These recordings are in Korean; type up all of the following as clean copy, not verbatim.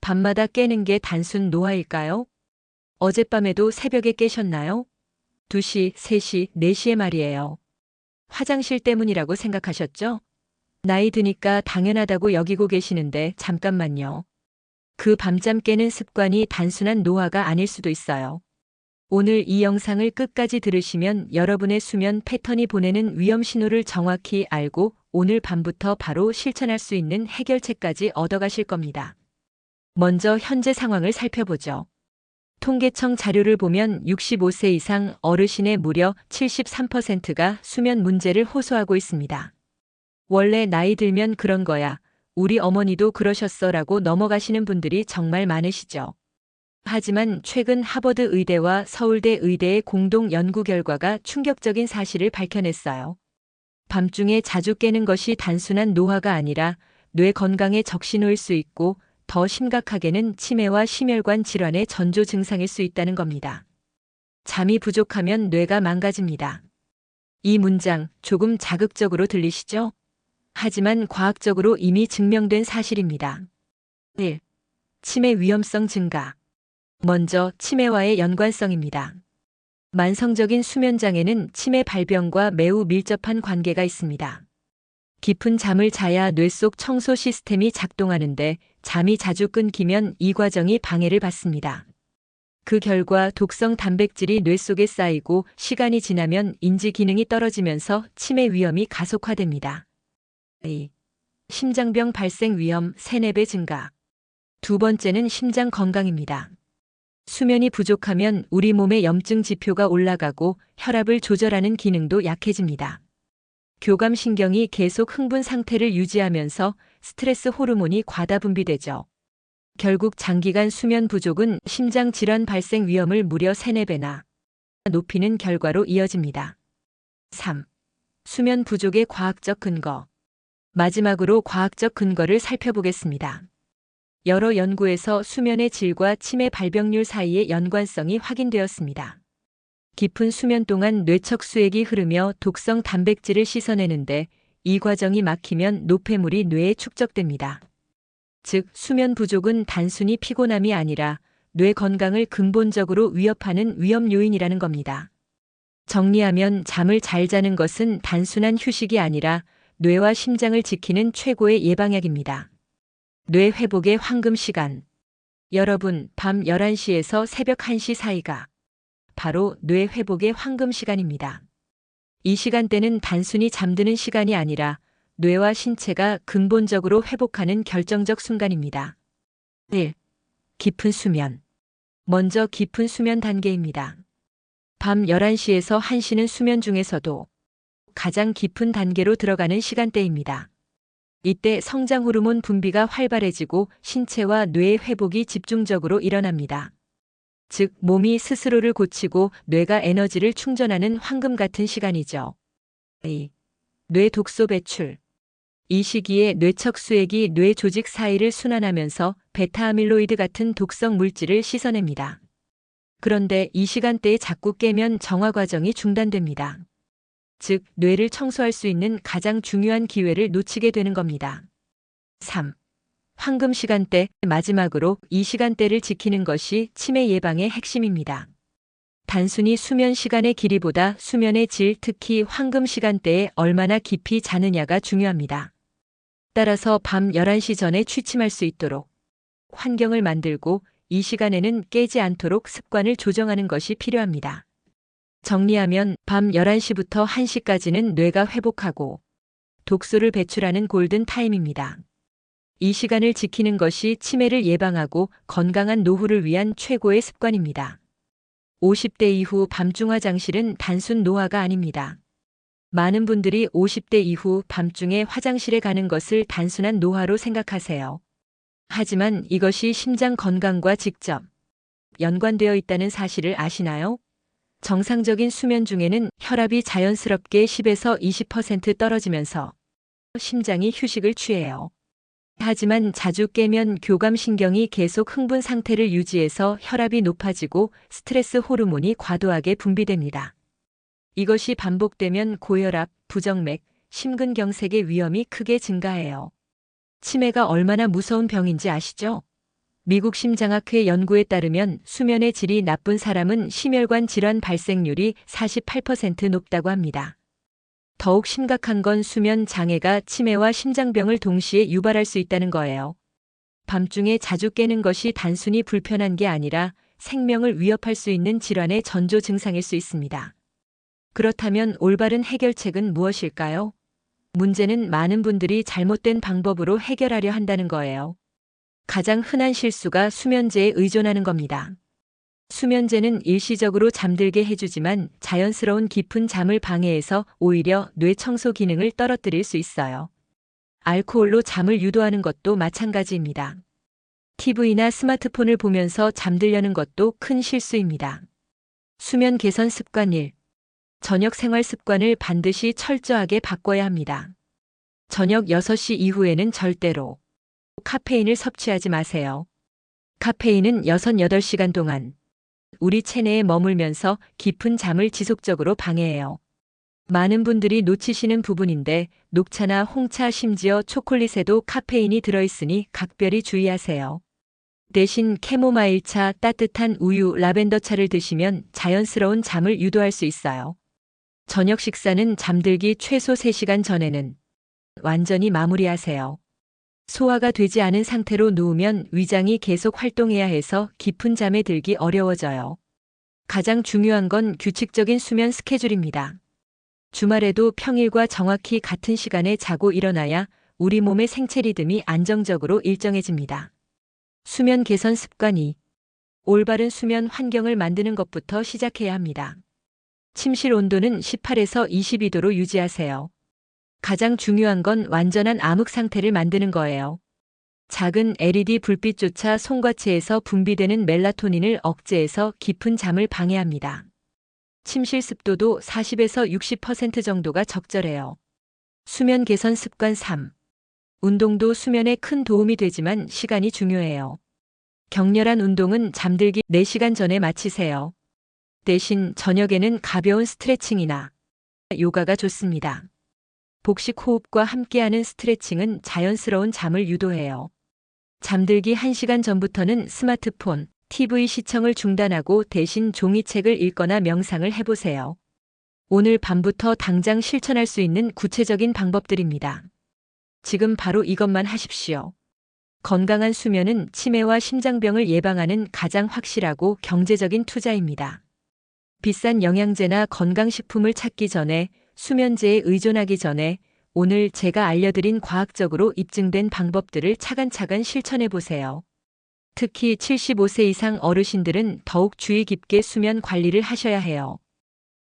밤마다 깨는 게 단순 노화일까요? 어젯밤에도 새벽에 깨셨나요? 2시, 3시, 4시에 말이에요. 화장실 때문이라고 생각하셨죠? 나이 드니까 당연하다고 여기고 계시는데 잠깐만요. 그 밤잠 깨는 습관이 단순한 노화가 아닐 수도 있어요. 오늘 이 영상을 끝까지 들으시면 여러분의 수면 패턴이 보내는 위험 신호를 정확히 알고 오늘 밤부터 바로 실천할 수 있는 해결책까지 얻어가실 겁니다. 먼저 현재 상황을 살펴보죠. 통계청 자료를 보면 65세 이상 어르신의 무려 73%가 수면 문제를 호소하고 있습니다. 원래 나이 들면 그런 거야. 우리 어머니도 그러셨어라고 넘어가시는 분들이 정말 많으시죠. 하지만 최근 하버드 의대와 서울대 의대의 공동 연구 결과가 충격적인 사실을 밝혀냈어요. 밤중에 자주 깨는 것이 단순한 노화가 아니라 뇌 건강에 적신호일 수 있고 더 심각하게는 치매와 심혈관 질환의 전조 증상일 수 있다는 겁니다. 잠이 부족하면 뇌가 망가집니다. 이 문장 조금 자극적으로 들리시죠? 하지만 과학적으로 이미 증명된 사실입니다. 1. 치매 위험성 증가. 먼저 치매와의 연관성입니다. 만성적인 수면장애는 치매 발병과 매우 밀접한 관계가 있습니다. 깊은 잠을 자야 뇌 속 청소 시스템이 작동하는데 잠이 자주 끊기면 이 과정이 방해를 받습니다. 그 결과 독성 단백질이 뇌 속에 쌓이고 시간이 지나면 인지 기능이 떨어지면서 치매 위험이 가속화됩니다. 2. 심장병 발생 위험 3~4배 증가. 두 번째는 심장 건강입니다. 수면이 부족하면 우리 몸의 염증 지표가 올라가고 혈압을 조절하는 기능도 약해집니다. 교감신경이 계속 흥분 상태를 유지하면서 스트레스 호르몬이 과다 분비되죠. 결국 장기간 수면 부족은 심장 질환 발생 위험을 무려 3~4배나 높이는 결과로 이어집니다. 3. 수면 부족의 과학적 근거. 마지막으로 과학적 근거를 살펴보겠습니다. 여러 연구에서 수면의 질과 치매 발병률 사이의 연관성이 확인되었습니다. 깊은 수면 동안 뇌척수액이 흐르며 독성 단백질을 씻어내는데 이 과정이 막히면 노폐물이 뇌에 축적됩니다. 즉, 수면 부족은 단순히 피곤함이 아니라 뇌 건강을 근본적으로 위협하는 위험 요인이라는 겁니다. 정리하면 잠을 잘 자는 것은 단순한 휴식이 아니라 뇌와 심장을 지키는 최고의 예방약입니다. 뇌 회복의 황금 시간. 여러분, 밤 11시에서 새벽 1시 사이가 바로 뇌 회복의 황금 시간입니다. 이 시간대는 단순히 잠드는 시간이 아니라 뇌와 신체가 근본적으로 회복하는 결정적 순간입니다. 1. 깊은 수면. 먼저 깊은 수면 단계입니다. 밤 11시에서 1시는 수면 중에서도 가장 깊은 단계로 들어가는 시간대입니다. 이때 성장 호르몬 분비가 활발해지고 신체와 뇌의 회복이 집중적으로 일어납니다. 즉, 몸이 스스로를 고치고 뇌가 에너지를 충전하는 황금 같은 시간이죠. 2. 뇌 독소 배출. 이 시기에 뇌척수액이 뇌 조직 사이를 순환하면서 베타아밀로이드 같은 독성 물질을 씻어냅니다. 그런데 이 시간대에 자꾸 깨면 정화 과정이 중단됩니다. 즉, 뇌를 청소할 수 있는 가장 중요한 기회를 놓치게 되는 겁니다. 3. 황금 시간대. 마지막으로 이 시간대를 지키는 것이 치매 예방의 핵심입니다. 단순히 수면 시간의 길이보다 수면의 질, 특히 황금 시간대에 얼마나 깊이 자느냐가 중요합니다. 따라서 밤 11시 전에 취침할 수 있도록 환경을 만들고 이 시간에는 깨지 않도록 습관을 조정하는 것이 필요합니다. 정리하면 밤 11시부터 1시까지는 뇌가 회복하고 독소를 배출하는 골든 타임입니다. 이 시간을 지키는 것이 치매를 예방하고 건강한 노후를 위한 최고의 습관입니다. 50대 이후 밤중 화장실은 단순 노화가 아닙니다. 많은 분들이 50대 이후 밤중에 화장실에 가는 것을 단순한 노화로 생각하세요. 하지만 이것이 심장 건강과 직접 연관되어 있다는 사실을 아시나요? 정상적인 수면 중에는 혈압이 자연스럽게 10에서 20% 떨어지면서 심장이 휴식을 취해요. 하지만 자주 깨면 교감신경이 계속 흥분 상태를 유지해서 혈압이 높아지고 스트레스 호르몬이 과도하게 분비됩니다. 이것이 반복되면 고혈압, 부정맥, 심근경색의 위험이 크게 증가해요. 치매가 얼마나 무서운 병인지 아시죠? 미국 심장학회 연구에 따르면 수면의 질이 나쁜 사람은 심혈관 질환 발생률이 48% 높다고 합니다. 더욱 심각한 건 수면 장애가 치매와 심장병을 동시에 유발할 수 있다는 거예요. 밤중에 자주 깨는 것이 단순히 불편한 게 아니라 생명을 위협할 수 있는 질환의 전조 증상일 수 있습니다. 그렇다면 올바른 해결책은 무엇일까요? 문제는 많은 분들이 잘못된 방법으로 해결하려 한다는 거예요. 가장 흔한 실수가 수면제에 의존하는 겁니다. 수면제는 일시적으로 잠들게 해주지만 자연스러운 깊은 잠을 방해해서 오히려 뇌 청소 기능을 떨어뜨릴 수 있어요. 알코올로 잠을 유도하는 것도 마찬가지입니다. TV나 스마트폰을 보면서 잠들려는 것도 큰 실수입니다. 수면 개선 습관 1. 저녁 생활 습관을 반드시 철저하게 바꿔야 합니다. 저녁 6시 이후에는 절대로 카페인을 섭취하지 마세요. 카페인은 6, 8시간 동안 우리 체내에 머물면서 깊은 잠을 지속적으로 방해해요. 많은 분들이 놓치시는 부분인데 녹차나 홍차 심지어 초콜릿에도 카페인이 들어있으니 각별히 주의하세요. 대신 캐모마일차, 따뜻한 우유, 라벤더차를 드시면 자연스러운 잠을 유도할 수 있어요. 저녁 식사는 잠들기 최소 3시간 전에는 완전히 마무리하세요. 소화가 되지 않은 상태로 누우면 위장이 계속 활동해야 해서 깊은 잠에 들기 어려워져요. 가장 중요한 건 규칙적인 수면 스케줄입니다. 주말에도 평일과 정확히 같은 시간에 자고 일어나야 우리 몸의 생체 리듬이 안정적으로 일정해집니다. 수면 개선 습관 2. 올바른 수면 환경을 만드는 것부터 시작해야 합니다. 침실 온도는 18에서 22도로 유지하세요. 가장 중요한 건 완전한 암흑 상태를 만드는 거예요. 작은 LED 불빛조차 송과체에서 분비되는 멜라토닌을 억제해서 깊은 잠을 방해합니다. 침실 습도도 40에서 60% 정도가 적절해요. 수면 개선 습관 3. 운동도 수면에 큰 도움이 되지만 시간이 중요해요. 격렬한 운동은 잠들기 4시간 전에 마치세요. 대신 저녁에는 가벼운 스트레칭이나 요가가 좋습니다. 복식 호흡과 함께하는 스트레칭은 자연스러운 잠을 유도해요. 잠들기 1시간 전부터는 스마트폰, TV 시청을 중단하고 대신 종이책을 읽거나 명상을 해보세요. 오늘 밤부터 당장 실천할 수 있는 구체적인 방법들입니다. 지금 바로 이것만 하십시오. 건강한 수면은 치매와 심장병을 예방하는 가장 확실하고 경제적인 투자입니다. 비싼 영양제나 건강식품을 찾기 전에 수면제에 의존하기 전에 오늘 제가 알려드린 과학적으로 입증된 방법들을 차근차근 실천해 보세요. 특히 75세 이상 어르신들은 더욱 주의 깊게 수면 관리를 하셔야 해요.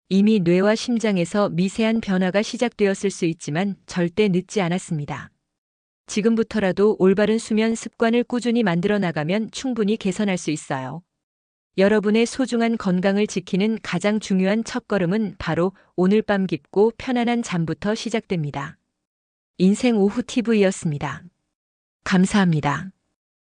이미 뇌와 심장에서 미세한 변화가 시작되었을 수 있지만 절대 늦지 않았습니다. 지금부터라도 올바른 수면 습관을 꾸준히 만들어 나가면 충분히 개선할 수 있어요. 여러분의 소중한 건강을 지키는 가장 중요한 첫걸음은 바로 오늘 밤 깊고 편안한 잠부터 시작됩니다. 인생 오후 TV였습니다. 감사합니다.